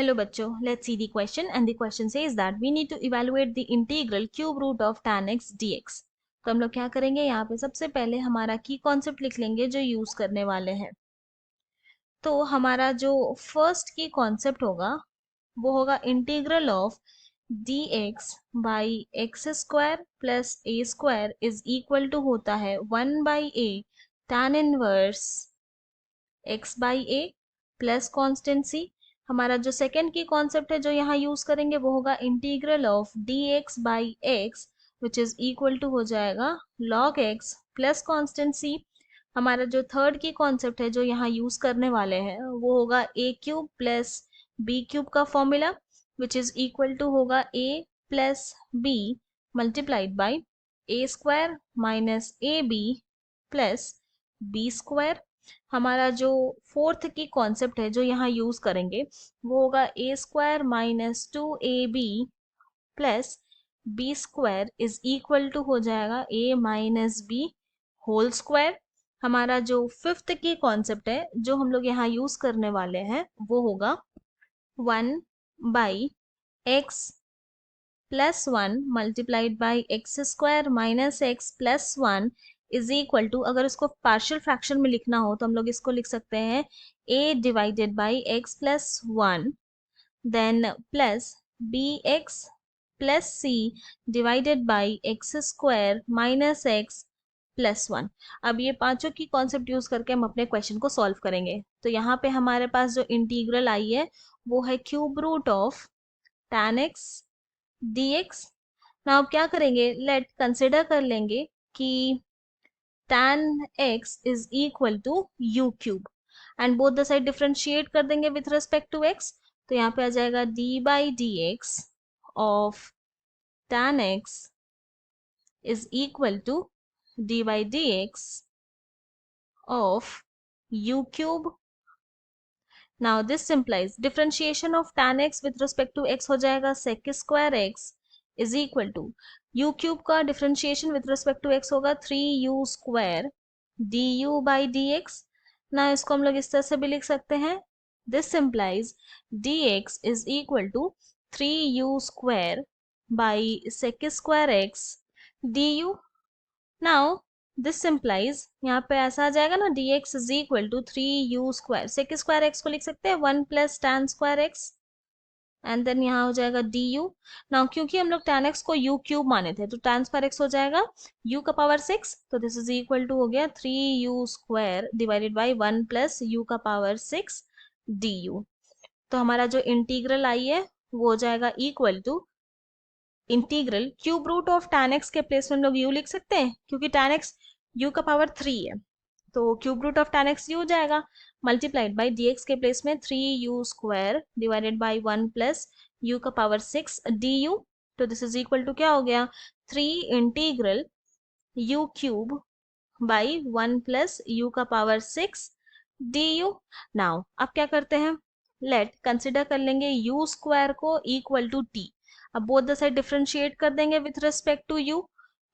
Hello बच्चों, let's see the question and the question says that we need to evaluate the integral cube root of tan x dx. तो हम लोग क्या करेंगे, यहाँ पे सबसे पहले हमारा की कॉन्सेप्ट लिख लेंगे जो यूज करने वाले हैं. तो हमारा जो फर्स्ट की कॉन्सेप्ट होगा वो होगा integral of dx by x square plus a square is equal to होता है 1/a tan inverse x by a plus constancy. हमारा जो सेकेंड की कॉन्सेप्ट है जो यहाँ यूज करेंगे वो होगा integral of dx by x which is equal to हो जाएगा log x प्लस कॉन्स्टेंसी. हमारा जो थर्ड की कॉन्सेप्ट है जो यहाँ यूज करने वाले हैं वो होगा a cube plus b cube का formula which is equal to होगा a plus b multiplied by a square minus a b plus b square. हमारा जो फोर्थ की कॉन्सेप्ट है जो यहाँ यूज करेंगे वो होगा a square minus 2ab plus b square is equal to हो जाएगा a minus b whole square. हमारा जो फिफ्थ की कॉन्सेप्ट है जो हम लोग यहाँ यूज करने वाले हैं वो होगा 1/x plus 1 multiplied by x square minus x plus 1 is equal to, अगर इसको पार्शियल फ्रैक्शन में लिखना हो तो हम लोग इसको लिख सकते हैं a divided by x plus 1 then plus b x plus c divided by x square minus x plus 1. अब ये पांचों की कॉन्सेप्ट यूज करके हम अपने क्वेश्चन को सॉल्व करेंगे. तो यहाँ पे हमारे पास जो इंटीग्रल आई है वो है cube root of tan x dx. ना अब क्या करेंगे, लेट कंसिडर कर लेंगे कि tan x is equal to u cube and both the side differentiate कर देंगे with respect to x. तो यहाँ पे आ जाएगा d by dx of tan x is equal to d by dx of u cube. Now this implies differentiation of tan x with respect to x हो जाएगा sec square x is equal to u cube का differentiation with respect to x होगा 3u square du by dx. ना इसको हम लोग इस तरह से भी लिख सकते हैं, this implies dx is equal to 3u square by sec square x du. Now this implies यहाँ पे ऐसा आ जाएगा ना dx is equal to 3u square, sec square x को लिख सकते हैं 1 plus tan square x and then यहाँ हो जाएगा du. नाउ क्योंकि हम लोग tan x को u क्यूब माने थे तो tan स्क्वायर x हो जाएगा u का पावर 6. तो दिस इज इक्वल टू हो गया 3u square divided by 1 plus u का पावर 6 du. तो हमारा जो इंटीग्रल आई है वो हो जाएगा equal to integral cube root of tan x के प्लेस में हम लोग u लिख सकते हैं क्योंकि tan x u का पावर 3 है. तो cube root of tan x u हो जाएगा मल्टीप्लाइड बाई dx के प्लेस में 3u square divided by 1 plus u का पावर 6 du. तो दिस इज इक्वल टू क्या हो गया 3 integral u cube by 1 plus u का पावर 6 du. नाउ अब क्या करते हैं, लेट कंसिडर कर लेंगे u स्क्वायर को इक्वल टू t. अब बोथ द साइड डिफरेंशिएट कर देंगे विथ रिस्पेक्ट टू u.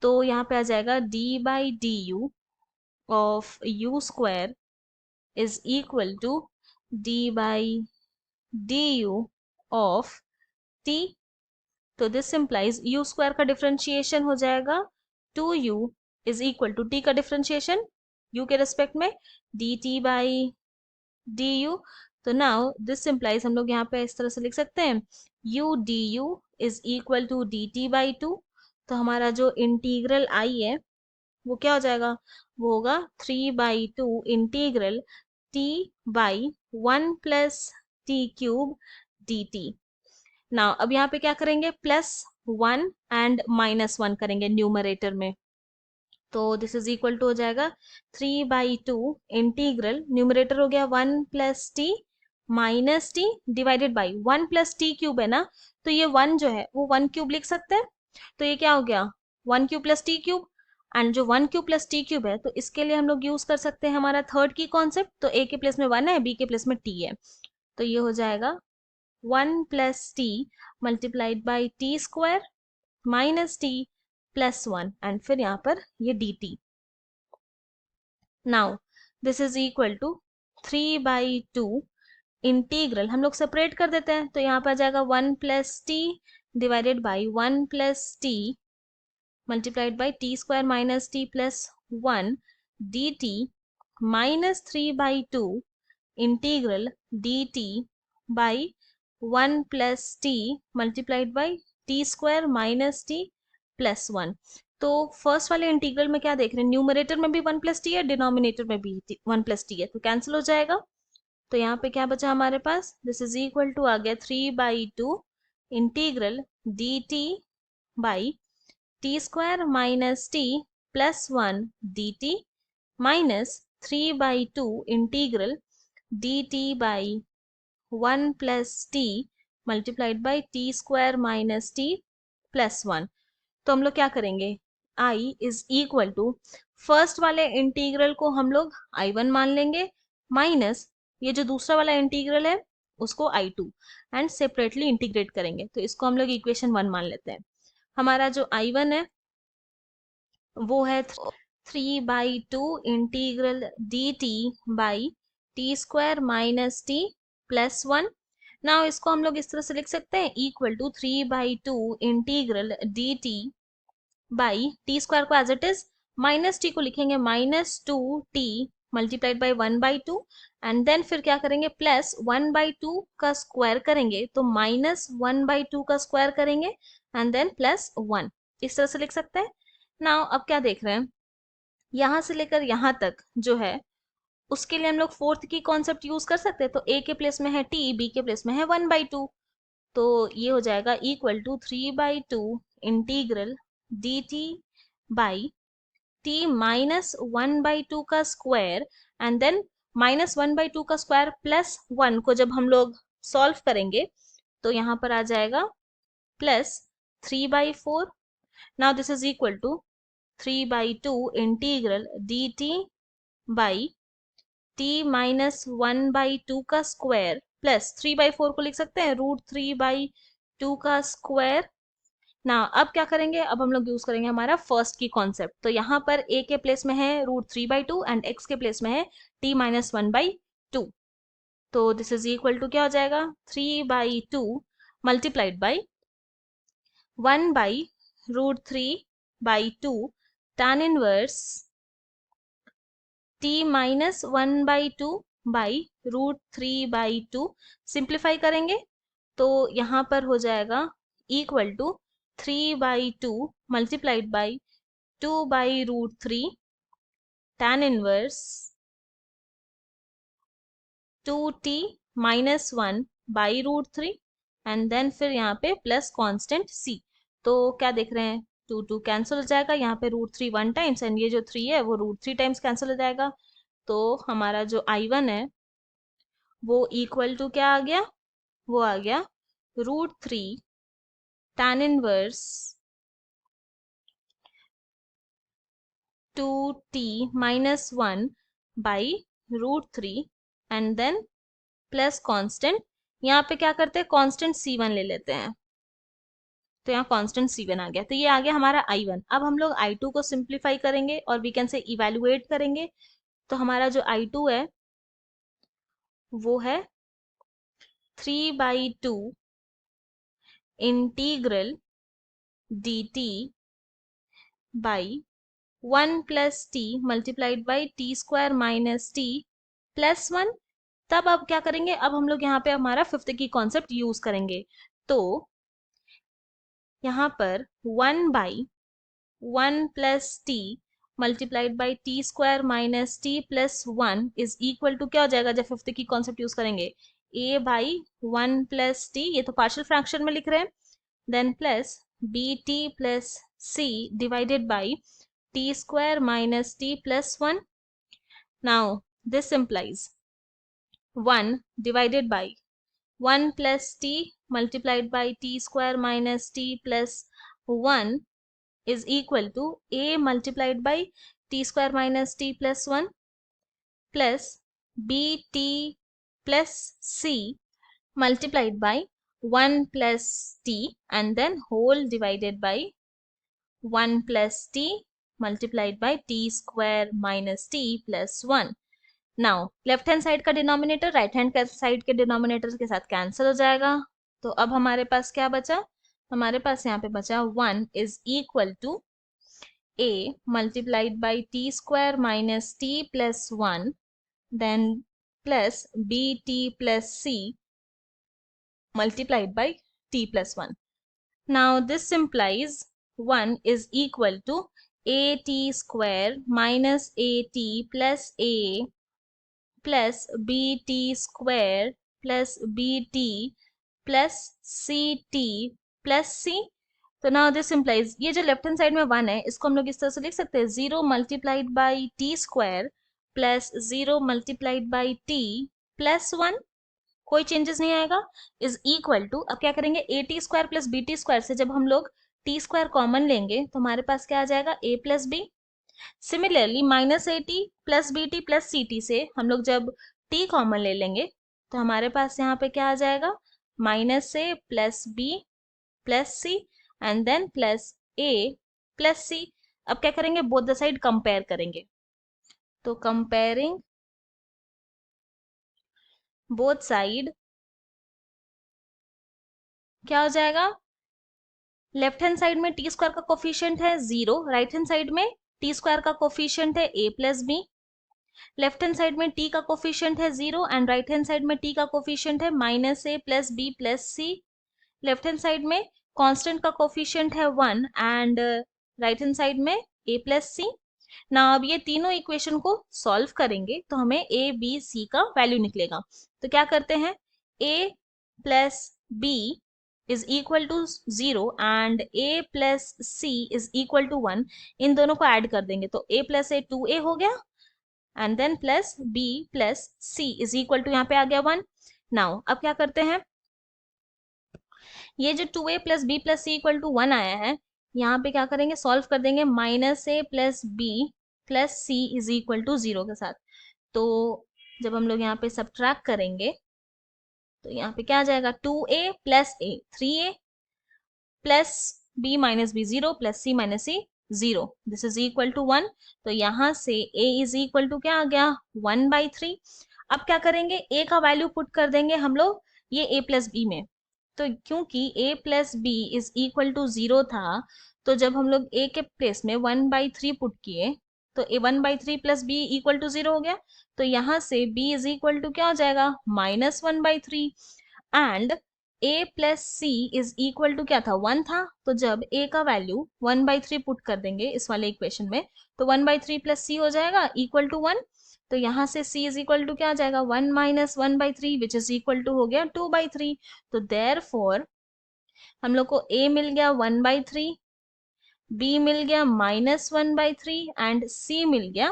तो यहाँ पे आ जाएगा d by du of u square is equal to d by du of t. तो दिस इम्प्लाइज u स्क्वायर का डिफरेंशिएशन हो जाएगा 2u is equal to t का डिफरेंशिएशन u के रेस्पेक्ट में dt बाई du. तो नाउ दिस इम्प्लाइज हम लोग यहाँ पे इस तरह से लिख सकते हैं u du is equal to dt by 2. तो हमारा जो इंटीग्रल आई है वो क्या हो जाएगा, वो होगा 3/2 integral t by 1 plus t cube dt. Now अब यहाँ पे क्या करेंगे, प्लस 1 एंड माइनस 1 करेंगे न्यूमरेटर में. तो दिस इज इक्वल टू हो जाएगा 3/2 इंटीग्रल न्यूमरेटर हो गया 1 plus T minus T divided by 1 plus T cube है ना. तो ये 1 जो है वो 1 क्यूब लिख सकते हैं. तो ये क्या हो गया 1 cube plus T cube and जो 1 क्यूब प्लस टी क्यूब है तो इसके लिए हम लोग यूज कर सकते हैं हमारा थर्ड की कॉन्सेप्ट. तो ए के प्लेस में 1 है, बी के प्लेस में टी है. तो ये हो जाएगा 1 plus t multiplied by t square minus t plus 1 and फिर यहाँ पर ये dt. Now this is equal to 3/2 integral हम लोग सेपरेट कर देते हैं, तो यहाँ पर आ जाएगा 1 plus T divided by 1 plus t multiplied by t square minus t plus 1 d t minus 3/2 integral d t by 1 plus t multiplied by t square minus t plus 1। तो फर्स्ट वाले इंटीग्रल में क्या देख रहे हैं, numerator में भी 1 plus T है, डिनोमिनेटर में भी 1 प्लस टी है, तो कैंसिल हो जाएगा। तो यहाँ पे क्या बचा हमारे पास, दिस इज इक्वल टू आ गया 3/2 integral d t by t square minus t plus 1 d t minus 3/2 integral d t by 1 plus t multiplied by t square minus t plus 1। तो हम लोग क्या करेंगे, i is equal to first वाले integral को हम लोग i1 मान लेंगे माइनस ये जो दूसरा वाला इंटीग्रल है उसको i2 एंड सेपरेटली इंटीग्रेट करेंगे, तो इसको हम लोग इक्वेशन 1 मान लेते हैं। हमारा जो i1 है वो है 3/2 integral d t by t square minus t plus 1। Now इसको हम लोग इस तरह से लिख सकते हैं, equal to 3/2 integral d t by t square को as it is minus t को लिखेंगे -2t multiplied by 1/2 and then फिर क्या करेंगे प्लस 1/2 का स्क्वायर करेंगे तो -1/2 का स्क्वायर करेंगे एंड देन प्लस 1, इस तरह से लिख सकते हैं। नाउ अब क्या देख रहे हैं, यहां से लेकर यहां तक जो है उसके लिए हम लोग फोर्थ की कॉन्सेप्ट यूज कर सकते हैं, तो a के प्लेस में है t, b के प्लेस में है 1/2, तो ये हो जाएगा equal to 3/2 integral d t by t minus 1/2 का स्क्वायर एंड देन -1/2 का स्क्वायर प्लस 1 को जब हम लोग सॉल्व करेंगे तो यहाँ पर आ जाएगा plus 3/4। Now this is equal to 3/2 integral d t by t minus 1/2 का स्क्वायर प्लस 3/4 को लिख सकते हैं √3/2 का स्क्वायर। ना अब क्या करेंगे, अब हम लोग यूज करेंगे हमारा फर्स्ट की कॉन्सेप्ट, तो यहाँ पर a के प्लेस में है √3/2 एंड x के प्लेस में है t-1/2, तो दिस इज इक्वल टू क्या हो जाएगा 3/2 multiplied by 1/√3/2 tan inverse t-1/2 by √3/2, simplify करेंगे तो यहाँ पर हो जाएगा equal to 3/2 multiplied by 2/√3 tan inverse 2t-1 by √3 and then फिर यहाँ पे प्लस कांस्टेंट c, तो क्या देख रहे हैं 2 कैंसिल हो जाएगा, यहाँ पे √3 1 टाइम्स एंड ये जो 3 है वो √3 टाइम्स कैंसिल हो जाएगा, तो हमारा जो i1 है वो इक्वल टू क्या आ गया, वो आ गया √3 tan inverse 2t-1 by √3 and then plus constant, यहाँ पे क्या करते हैं कांस्टेंट c1 ले लेते हैं, तो यहाँ कांस्टेंट c1 आ गया, तो ये आ गया हमारा i1। अब हम लोग i2 को सिंप्लीफाई करेंगे और वी कैन से इवेल्युएट करेंगे, तो हमारा जो i2 है वो है 3/2 integral dt by 1 plus t multiplied by t square minus t plus 1। तब अब क्या करेंगे, अब हम लोग यहाँ पे हमारा फिफ्थ की कॉन्सेप्ट यूज करेंगे, तो यहाँ पर 1/1 plus t multiplied by t square minus t plus 1 is equal to क्या हो जाएगा, जब फिफ्थ की कॉन्सेप्ट यूज करेंगे a/1 प्लस टी, ये तो पार्शियल फ्रैक्शन में लिख रहे हैं, then plus bt plus c divided by t square minus t plus 1. Now this implies 1 divided by 1 plus t multiplied by t square minus t plus 1 is equal to a multiplied by t square minus t plus 1 plus bt plus c multiplied by 1 plus t and then whole divided by 1 plus t multiplied by t square minus t plus 1. Now left hand side का denominator right hand side के denominator के साथ cancel हो जाएगा, तो अब हमारे पास क्या बचा, हमारे पास यहाँ पे बचा 1 is equal to a multiplied by t square minus t plus 1 then plus bt plus c multiplied by t plus 1. Now this implies 1 is equal to at square minus at plus a plus bt square plus bt plus ct plus c. तो now this implies ये जो left hand side में 1 है इसको हम लोग इस तरह से लिख सकते हैं 0 multiplied by t square plus 0 multiplied by t plus 1, कोई चेंजेस नहीं आएगा, इज इक्वल टू, अब क्या करेंगे a t square plus b t square से जब हम लोग टी स्क्वायर कॉमन लेंगे तो हमारे पास क्या आ जाएगा a plus b. Similarly minus a t plus b t plus c t से हम लोग जब टी कॉमन ले लेंगे तो हमारे पास यहाँ पे क्या आ जाएगा minus a plus b plus c and then plus a plus c. अब क्या करेंगे बोथ द साइड कंपेयर करेंगे, तो कंपेयरिंग बोथ साइड क्या हो जाएगा, लेफ्ट हैंड साइड में टी स्क्वायर का कोफिशिएंट है 0, राइट हैंड साइड में टी स्क्वायर का कोफिशिएंट है a plus b, left hand side में टी का कोफिशिएंट है 0 एंड राइट हैंड साइड में टी का कोफिशिएंट है minus a plus b plus c, left hand side में कांस्टेंट का कोफिशिएंट है 1 एंड राइट हैंड साइड में a प्लस सी। ना अब ये तीनों इक्वेशन को सॉल्व करेंगे तो हमें a b c का वैल्यू निकलेगा, तो क्या करते हैं a plus b is equal to 0 and a plus c is equal to 1, इन दोनों को ऐड कर देंगे तो a प्लस a 2a हो गया and then plus b plus c is equal to यहाँ पे आ गया 1। नाउ अब क्या करते हैं, ये जो 2a plus b plus c equal to 1 आया है यहाँ पे क्या करेंगे सॉल्व कर देंगे minus a plus b plus c is equal to 0 के साथ, तो जब हम लोग यहाँ पे सब्ट्रैक्ट करेंगे तो यहाँ पे क्या आ जाएगा 2a plus a 3a plus b minus b 0 plus c minus c 0, this is equal to 1, तो यहाँ से a इज इक्वल टू क्या आ गया 1/3। अब क्या करेंगे a का वैल्यू पुट कर देंगे हम लोग ये a प्लस बी में, तो क्योंकि a plus b is equal to 0 था तो जब हम लोग a के प्लेस में 1/3 पुट किए तो a 1/3 plus b equal to 0 हो गया, तो यहाँ से b इज इक्वल टू क्या हो जाएगा minus 1/3 and a plus c is equal to क्या था 1 था, तो जब a का वैल्यू 1/3 पुट कर देंगे इस वाले इक्वेशन में तो 1/3 प्लस सी हो जाएगा इक्वल टू 1, तो यहाँ से c इज इक्वल टू क्या आ जाएगा 1 minus 1/3 which is equal to हो गया 2/3, तो देयरफॉर हम लोग को a मिल गया 1/3, b मिल गया माइनस 1/3 एंड c मिल गया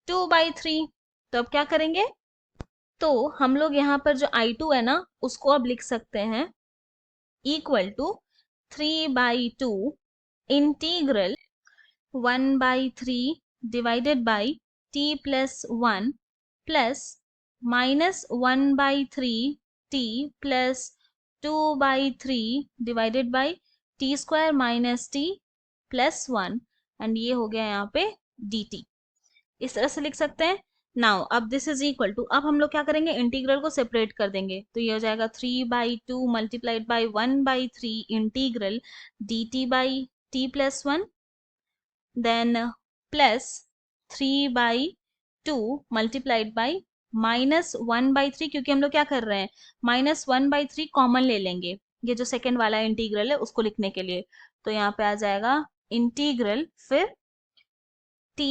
2/3। तो अब क्या करेंगे, तो हम लोग यहाँ पर जो I2 है ना उसको अब लिख सकते हैं equal to 3/2 integral 1/3 divided by t plus 1 plus minus 1/3 t plus 2/3 divided by t square minus t plus 1 and ये हो गया यहाँ पे dt, इस तरह से लिख सकते हैं। नाउ अब दिस इज इक्वल टू, अब हम लोग क्या करेंगे इंटीग्रल को सेपरेट कर देंगे, तो ये हो जाएगा 3/2 multiplied by 1/3 integral dt by t plus 1 then plus 3/2 multiplied by minus 1/3, क्योंकि हम लोग क्या कर रहे हैं माइनस 1/3 कॉमन ले लेंगे ये जो सेकेंड वाला इंटीग्रल है उसको लिखने के लिए, तो यहाँ पे आ जाएगा इंटीग्रल फिर t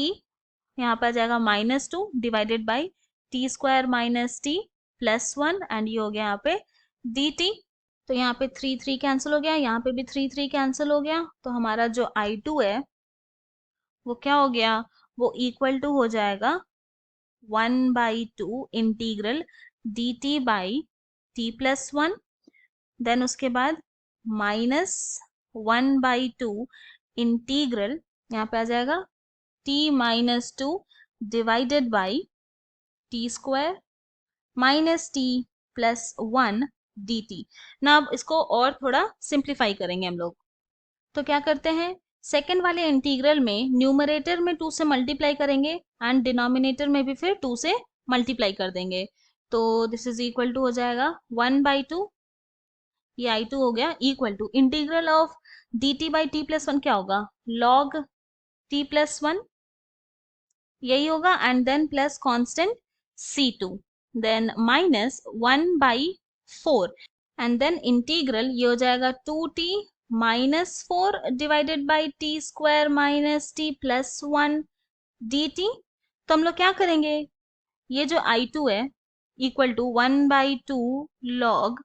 यहाँ पे आ जाएगा -2 divided by t square minus t plus 1 and ये हो गया यहाँ पे dt, तो यहाँ पे 3 कैंसिल हो गया, यहाँ पे भी 3 कैंसिल हो गया, तो हमारा जो I2 है वो क्या हो गया वो इक्वल टू हो जाएगा 1/2 integral dt by t plus 1 then उसके बाद माइनस 1/2 इंटीग्रल यहाँ पे आ जाएगा t minus 2 divided by t square minus t plus 1 dt। ना अब इसको और थोड़ा सिंप्लीफाई करेंगे हम लोग, तो क्या करते हैं सेकेंड वाले इंटीग्रल में न्यूमरेटर में 2 से मल्टीप्लाई करेंगे एंड डिनोमिनेटर में भी फिर 2 से मल्टीप्लाई कर देंगे, तो दिस इज इक्वल टू हो जाएगा 1/2, ये I2 हो गया, equal to integral of dt by t plus one क्या होगा, log t प्लस वन, यही होगा, and then plus constant C2, then minus 1/4, and then integral ये हो जाएगा 2t minus 4 divided by t square minus t plus one dt। तो हम लोग क्या करेंगे, ये जो I2 है equal to 1/2 log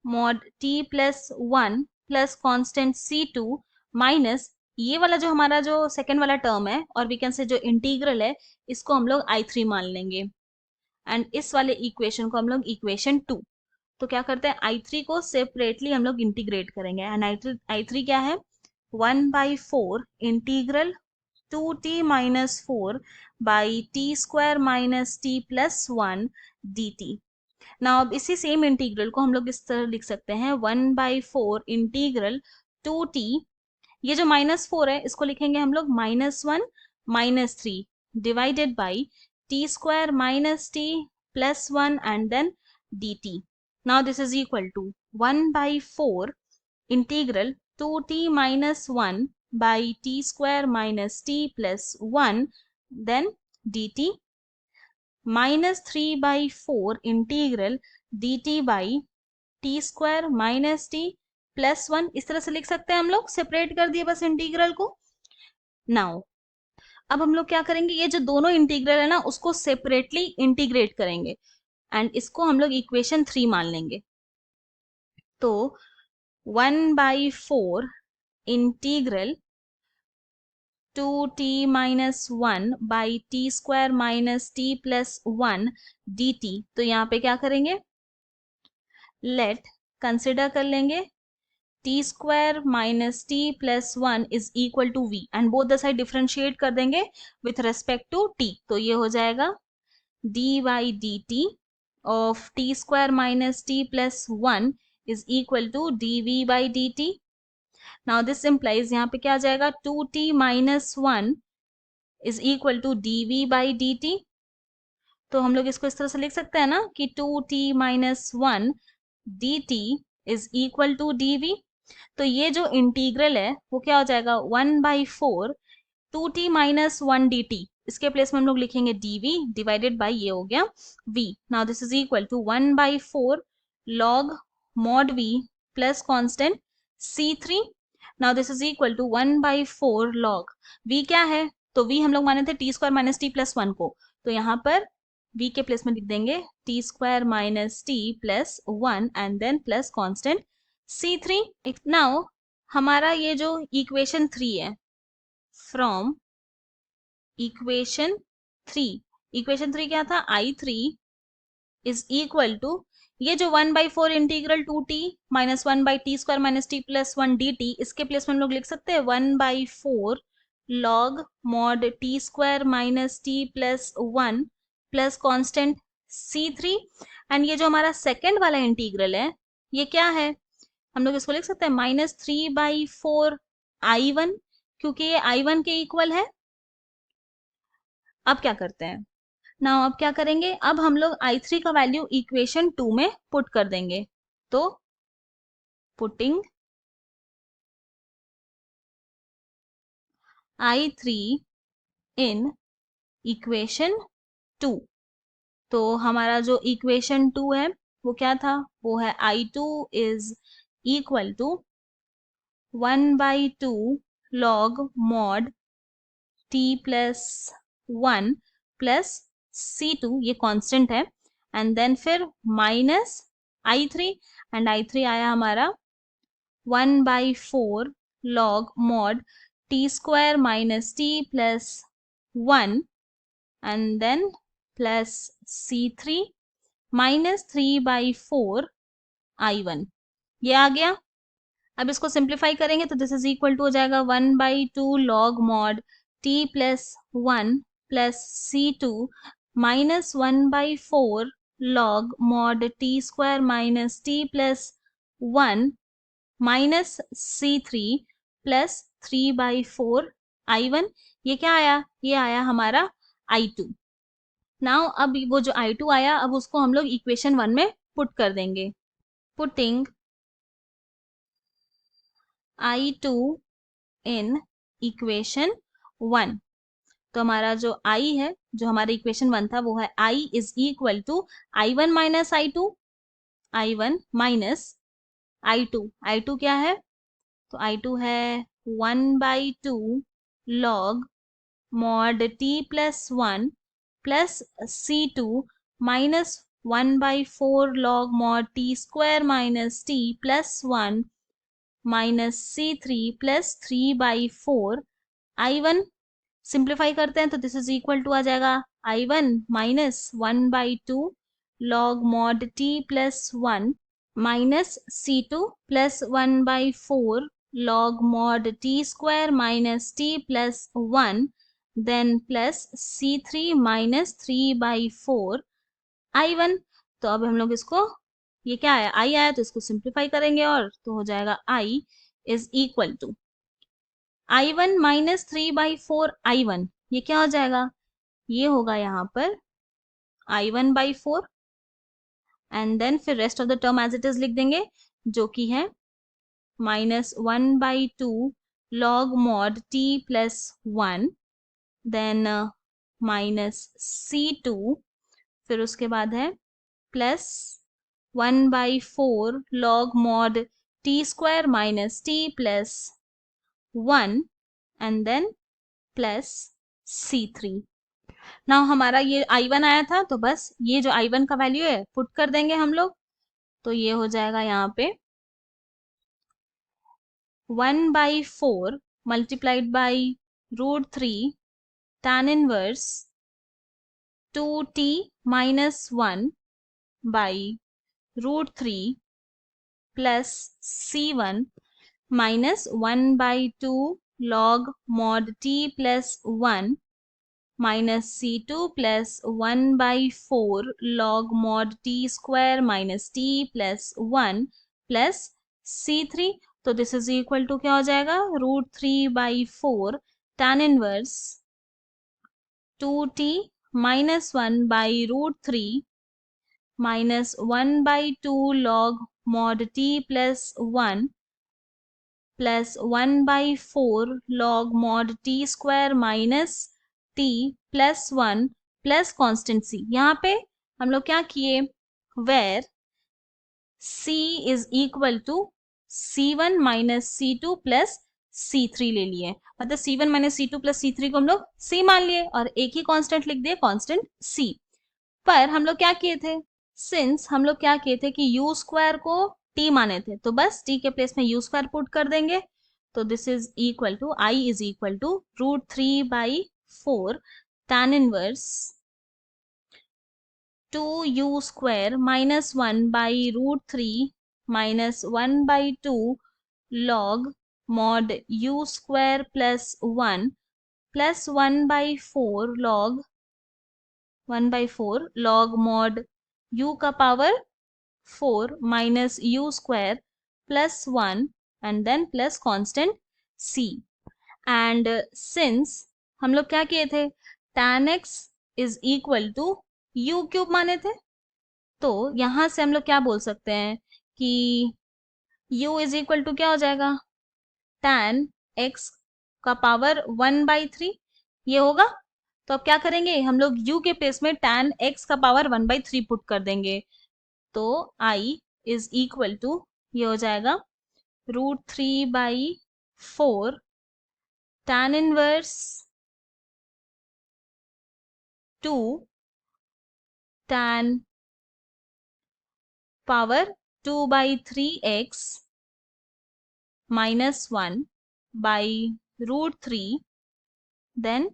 mod t plus one plus constant C2 minus ये वाला जो हमारा जो सेकेंड वाला टर्म है, और वी कैन से जो इंटीग्रल है, इसको हम लोग I3 मान लेंगे, एंड इस वाले इक्वेशन को हम लोग इक्वेशन 2। तो क्या करते हैं, I3 को सेपरेटली हम लोग इंटीग्रेट करेंगे, एंड I3 क्या है, 1/4 integral 2t minus 4 by t square minus t plus one dt। ना अब इसी सेम इंटीग्रल को हम लोग इस तरह लिख सकते हैं, 1/4 इंटीग्रल 2t, ये जो -4 है इसको लिखेंगे हम लोग -1 -3 divided by t square minus t plus one and then dt। Now this is equal to 1/4 integral 2t minus 1 by t square minus t plus one then dt -3/4 integral dt by t square minus t plus one, इस तरह से लिख सकते हैं हम लोग, separate कर दिए बस इंटीग्रल को। नाउ अब हम लोग क्या करेंगे, ये जो दोनों इंटीग्रल है ना उसको सेपरेटली इंटीग्रेट करेंगे, एंड इसको हम लोग इक्वेशन 3 मान लेंगे। तो 1/4 integral 2t minus one by t square minus t plus one dt। तो यहाँ पे क्या करेंगे, लेट कंसिडर कर लेंगे t square minus t plus one is equal to v, and both the side differentiate कर देंगे विथ रेस्पेक्ट टू टी। तो ये हो जाएगा d by d t of t square minus t plus one is equal to d v by d t. Now this implies यहाँ पे क्या आ जाएगा, 2t minus one is equal to d v by d t. तो हम लोग इसको इस तरह से लिख सकते हैं ना कि 2t minus one d t is equal to d v. तो ये जो इंटीग्रल है वो क्या हो जाएगा, 1/4 2t minus one d T, इसके प्लेस में हम लोग लिखेंगे dv डिवाइडेड बाई ये हो गया v। Now this is equal to 1/4 log mod v plus constant c3। Now this is equal to 1/4 log v क्या है, तो v हम लोग माने थे T square minus t plus one को, तो यहाँ पर v के प्लेस में लिख देंगे t square minus t plus one and then plus constant C3। Now हमारा ये जो इक्वेशन 3 है, फ्रॉम इक्वेशन 3 क्या था, I3 इज इक्वल टू ये जो 1/4 integral 2t minus one by t square minus t plus one d T, इसके place में हम लोग लिख सकते हैं 1/4 log mod T square minus t plus one plus constant C3। And ये जो हमारा सेकेंड वाला इंटीग्रल है ये क्या है, हम लोग इसको लिख सकते हैं -3/4 I1, क्योंकि ये I1 के इक्वल है। अब क्या करते हैं, नाउ अब क्या करेंगे, अब हम लोग I3 का वैल्यू इक्वेशन 2 में पुट कर देंगे। तो पुटिंग I3 इन इक्वेशन 2, तो हमारा जो इक्वेशन 2 है वो क्या था, वो है I2 is equal to 1/2 log mod t plus one plus C2, ये कांस्टेंट है, एंड देन फिर माइनस I3, एंड I3 आया हमारा 1/4 log mod t square minus t plus one and then plus C3 -3/4 I1, ये आ गया। अब इसको simplify करेंगे तो दिस इज इक्वल टू हो जाएगा 1/2 log mod t plus one plus C2 -1/4 log mod t square minus t plus one minus C3 plus 3/4 I1। ये क्या आया, ये आया हमारा I2। नाउ अब वो जो I2 आया, अब उसको हम लोग इक्वेशन 1 में पुट कर देंगे। पुटिंग I2 इन इक्वेशन 1, तो हमारा जो I है, जो हमारा इक्वेशन 1 था, वो है I is equal to I1 minus I2, I1 minus I2। I2 क्या है? तो I2 है 1/2 log mod t plus 1 plus C2 minus 1/4 log mod t square minus t plus 1 minus C3 plus 3/4। I1 simplify करते हैं तो this is equal to आ जाएगा I1 minus 1/2 log mod t plus 1 minus C2 plus 1/4 log mod t square minus t plus 1 then plus C3 minus 3/4 I1। तो अब हम लोग इसको, ये क्या आया? I आया, तो इसको सिंप्लीफाई करेंगे और तो हो जाएगा I is equal to I1 minus 3/4 I1, ये क्या हो जाएगा? ये होगा यहाँ पर I1/4 एंड देन फिर rest of the term as it is लिख देंगे, जो कि है minus 1/2 log mod t plus 1 then minus C2, फिर उसके बाद है plus 1/4 log mod t square minus t plus 1 and then plus C3। Now हमारा ये I1 आया था, तो बस ये जो I1 का वैल्यू है पुट कर देंगे हम लोग, तो ये हो जाएगा यहाँ पे 1/4 multiplied by √3 tan inverse 2t minus 1 by √3 plus C1 minus 1/2 log mod t plus 1 minus C2 plus 1/4 log mod t square minus t plus 1 plus C3। तो दिस इज इक्वल टू क्या हो जाएगा? √3/4 tan inverse 2t minus 1 by √3 minus 1/2 log mod t plus 1 plus 1/4 log mod t square minus t plus 1 plus constant c। यहाँ पे हम लोग क्या किए? Where c is equal to C1 minus C2 plus C3 ले लिए, मतलब C1 minus C2 plus C3 को हम लोग c मान लिए और एक ही कांस्टेंट लिख दिए, कांस्टेंट c। पर हम लोग क्या किए थे? सिंस हम लोग क्या किए थे कि u स्क्वायर को t माने थे, तो बस t के प्लेस में u स्क्वायर पुट कर देंगे, तो this is equal to I is equal to √3/4 tan inverse 2u square minus 1 by √3 minus 1/2 log mod u square plus 1 plus 1/4 log mod u का power 4 minus u square plus 1 and then plus constant c। And since हम लोग क्या किए थे? tan x is equal to u cube माने थे, तो यहां से हम लोग क्या बोल सकते हैं कि u इज इक्वल टू क्या हो जाएगा? tan x का पावर 1/3 ये होगा। तो अब क्या करेंगे हम लोग? u के प्लेस में tan x का पावर 1/3 पुट कर देंगे, तो I इज इक्वल टू ये हो जाएगा √3/4 tan inverse 2 tan power 2/3x minus 1 by √3 then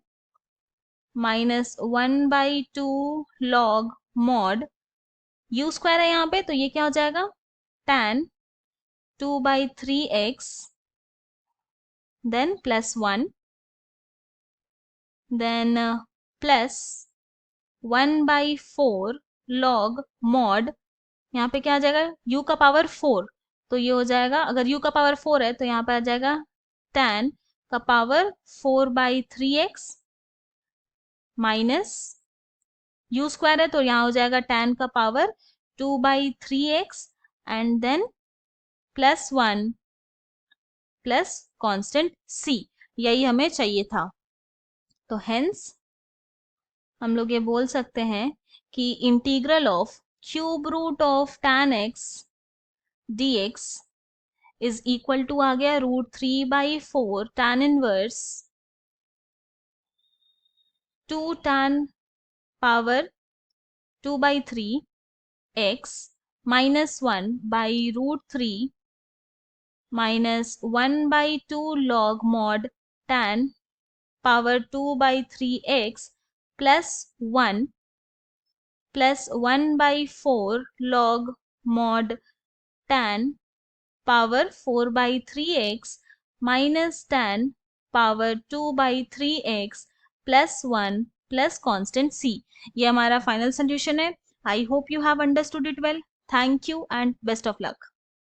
minus 1/2 log mod u square है यहाँ पे, तो ये क्या हो जाएगा? tan 2/3x then plus 1 then plus 1/4 log mod, यहाँ पे क्या आ जाएगा? u का पावर 4, तो ये हो जाएगा, अगर u का पावर 4 है तो यहाँ पे आ जाएगा tan का power 4/3x minus you square है तो यहाँ हो जाएगा tan का power 2/3x and then +1 plus constant c, यही हमें चाहिए था। तो हेंस हम लोग ये बोल सकते हैं कि integral of cube root of tan x dx is equal to आ गया √3/4 tan inverse 2 tan power 2/3 x -1/√3 -1/2 log mod tan power 2/3x plus 1 plus 1/4 log mod tan पावर 4/3x minus tan power 2/3x plus 1 plus constant c। ये हमारा final solution है। I hope you have understood it well. Thank you and best of luck.